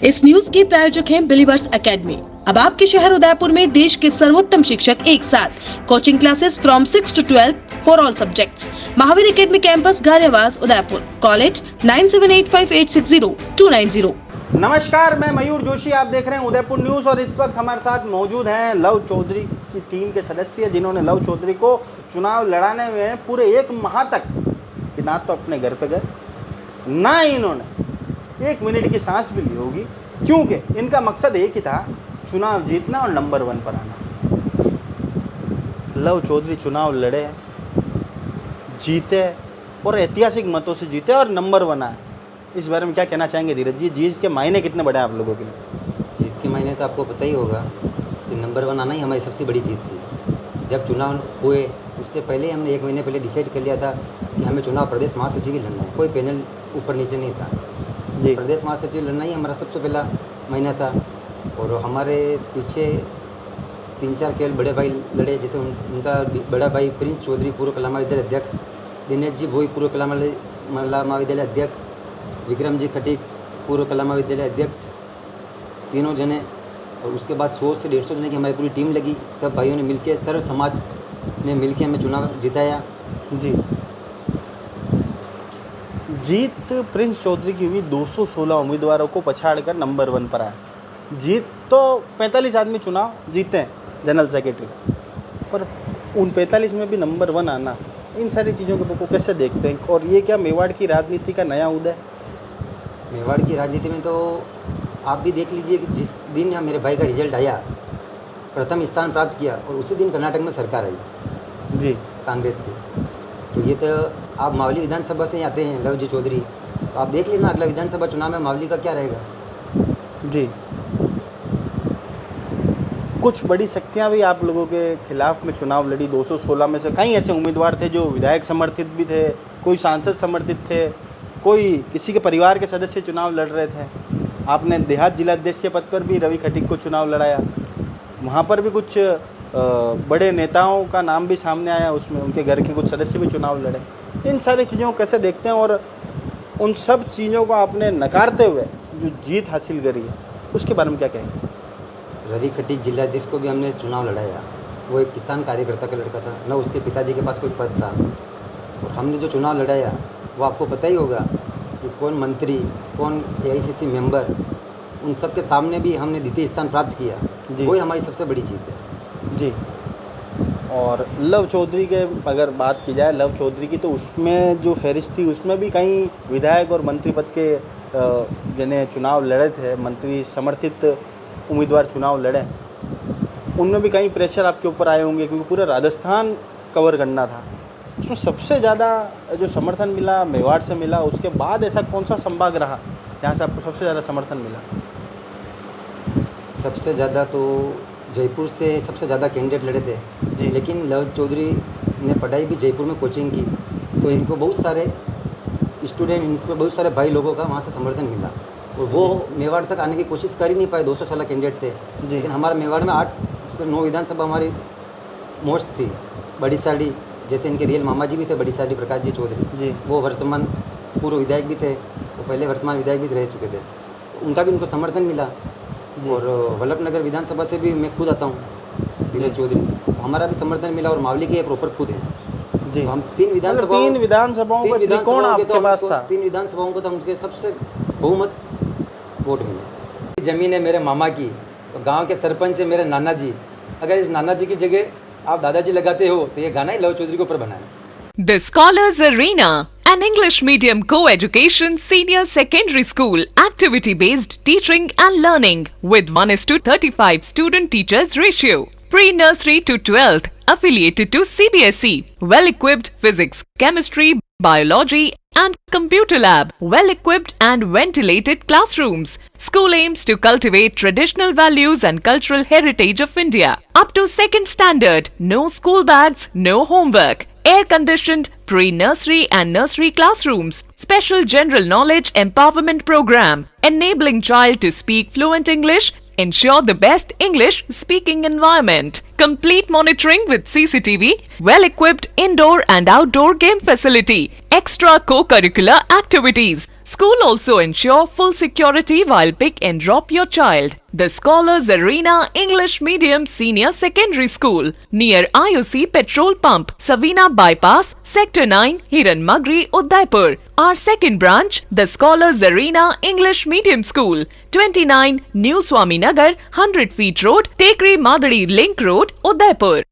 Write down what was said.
इस न्यूज के प्रायोजक हैं बिलीवर्स एकेडमी। अब आपके शहर उदयपुर में देश के सर्वोत्तम शिक्षक एक साथ। Coaching classes from 6 to 12 for all subjects. Mahavir academy campus Gariyawas Udaipur. College 9785860290। नमस्कार, मैं मयूर जोशी, आप देख रहे हैं उदयपुर न्यूज़ और इस वक्त हमारे साथ मौजूद हैं लव चौधरी की टीम के सदस्य, जिन्होंने लव चौधरी को चुनाव लड़ाने में पूरे 1 माह तक ना तो अपने घर पे गए, ना इन्होंने 1 मिनट की सांस भी ली होगी, क्योंकि इनका मकसद एक ही था, चुनाव जीतना और नंबर 1 पर आना। लव चौधरी चुनाव लड़े, जीते और ऐतिहासिक मतों से जीते और नंबर 1 आए। इस बारे में क्या कहना चाहेंगे धीरज जी? जीत के मायने कितने बड़े हैं आप लोगों के लिए? जीत के मायने तो आपको पता ही होगा कि नंबर 1 आना ही हमारी सबसे बड़ी जीत थी। जब चुनाव हुए उससे पहले ही हमने 1 महीने पहले डिसाइड कर लिया था कि हमें चुनाव प्रदेश महासचिव ही लड़ना है, कोई पैनल ऊपर नीचे नहीं था जी। प्रदेश महासचिव लड़ना ही हमारा सबसे पहला महीना था। और हमारे पीछे 3-4 केवल बड़े भाई लड़े, जैसे उनका बड़ा भाई प्रिंस चौधरी पूर्व कला महाविद्यालय अध्यक्ष, दिनेश जी भोई पूर्व कला महाविद्यालय अध्यक्ष, विक्रम जी खटीक पूर्व कला महाविद्यालय अध्यक्ष, तीनों जने। और उसके बाद 100 से 150 जने की हमारी पूरी टीम लगी। सब भाइयों ने मिलकर, सर्व समाज ने मिलकर हमें चुनाव जिताया। जी, जीत प्रिंस चौधरी की हुई 216 उम्मीदवारों को पछाड़कर नंबर 1 पर आया। जीत तो 45 आदमी चुनाव जीते हैं जनरल सेक्रेटरी का, पर उन 45 में भी नंबर 1 आना, इन सारी चीज़ों को कैसे देखते हैं? और ये क्या मेवाड़ की राजनीति का नया उदय? मेवाड़ की राजनीति में तो आप भी देख लीजिए कि जिस दिन मेरे भाई का रिजल्ट आया, प्रथम स्थान प्राप्त किया, और उसी दिन कर्नाटक में सरकार आई जी कांग्रेस की। तो ये तो आप मावली विधानसभा से ही आते हैं लव जी चौधरी, तो आप देख लेना अगला विधानसभा चुनाव में मावली का क्या रहेगा। जी, कुछ बड़ी शक्तियां भी आप लोगों के खिलाफ में चुनाव लड़ी। 216 में से कई ऐसे उम्मीदवार थे जो विधायक समर्थित भी थे, कोई सांसद समर्थित थे, कोई किसी के परिवार के सदस्य चुनाव लड़ रहे थे। आपने देहात जिलाध्यक्ष के पद पर भी रवि खटीक को चुनाव लड़ाया, वहाँ पर भी कुछ बड़े नेताओं का नाम भी सामने आया, उसमें उनके घर के कुछ सदस्य भी चुनाव लड़े। इन सारी चीज़ों को कैसे देखते हैं, और उन सब चीज़ों को आपने नकारते हुए जो जीत हासिल करी है, उसके बारे में क्या कहेंगे? रवि खटीक जिलाध्यक्ष को भी हमने चुनाव लड़ाया। वो एक किसान कार्यकर्ता का लड़का था, न उसके पिताजी के पास कोई पद था। और हमने जो चुनाव लड़ाया वो आपको पता ही होगा कि कौन मंत्री, कौन AICC मेंबर, उन सब के सामने भी हमने द्वितीय स्थान प्राप्त किया। वही हमारी सबसे बड़ी जीत है जी। और लव चौधरी के अगर बात की जाए, लव चौधरी की, तो उसमें जो फहरिस्त थी उसमें भी कई विधायक और मंत्री पद के जिन्हें चुनाव लड़े थे, मंत्री समर्थित उम्मीदवार चुनाव लड़े, उनमें भी कई प्रेशर आपके ऊपर आए होंगे, क्योंकि पूरा राजस्थान कवर करना था। उसमें सबसे ज़्यादा जो समर्थन मिला मेवाड़ से मिला। उसके बाद ऐसा कौन सा संभाग रहा जहाँ से आपको सबसे ज़्यादा समर्थन मिला? सबसे ज़्यादा तो जयपुर से सबसे ज़्यादा कैंडिडेट लड़े थे जी। लेकिन लव चौधरी ने पढ़ाई भी जयपुर में कोचिंग की, तो इनको बहुत सारे स्टूडेंट, इनको बहुत सारे भाई लोगों का वहाँ से समर्थन मिला। और वो मेवाड़ तक आने की कोशिश कर ही नहीं पाए। 216 कैंडिडेट थे, लेकिन हमारे मेवाड़ में 8 से 9 विधानसभा हमारी मोस्ट थी। बड़ी साड़ी, जैसे इनके रियल मामा जी भी थे, बड़ी साड़ी प्रकाश जी चौधरी जी, वो वर्तमान पूर्व विधायक भी थे, वो पहले वर्तमान विधायक भी रह चुके थे, तो उनका भी उनको समर्थन मिला। और वल्लभनगर विधानसभा से भी मैं खुद आता हूँ, धीरज चौधरी, हमारा भी समर्थन मिला। और मावली के प्रॉपर खुद हैं जी। तो हम 3 विधानसभाओं का त्रिकोण आपके पास था। 3 विधानसभाओं को तो उनके सबसे बहुमत वोट मिले। ज़मीन है मेरे मामा की, तो गांव के सरपंच है मेरे नाना जी। अगर इस नाना जी की जगह आप दादाजी लगाते हो तो ये गाना ही लव चौधरी के ऊपर बना है। The Scholars Arena, an English medium co-education senior secondary school, activity-based teaching and learning with 1:35 student-teachers ratio. Pre-nursery to 12th, affiliated to CBSE. Well-equipped physics, chemistry, biology and computer lab. Well-equipped and ventilated classrooms. School aims to cultivate traditional values and cultural heritage of India. Up to 2nd standard, no school bags, no homework. Air-conditioned pre-nursery and nursery classrooms. Special general knowledge empowerment program, enabling child to speak fluent English. Ensure the best English speaking environment. Complete monitoring with CCTV. Well-equipped indoor and outdoor game facility. Extra co-curricular activities. School also ensure full security while pick and drop your child. The Scholars Arena English Medium Senior Secondary School near IOC Petrol Pump, Savina Bypass, Sector 9, Hiran Magri, Udaipur. Our second branch, the Scholars Arena English Medium School, 29 New Swami Nagar, 100 Feet Road, Tekri Madadi Link Road, Udaipur.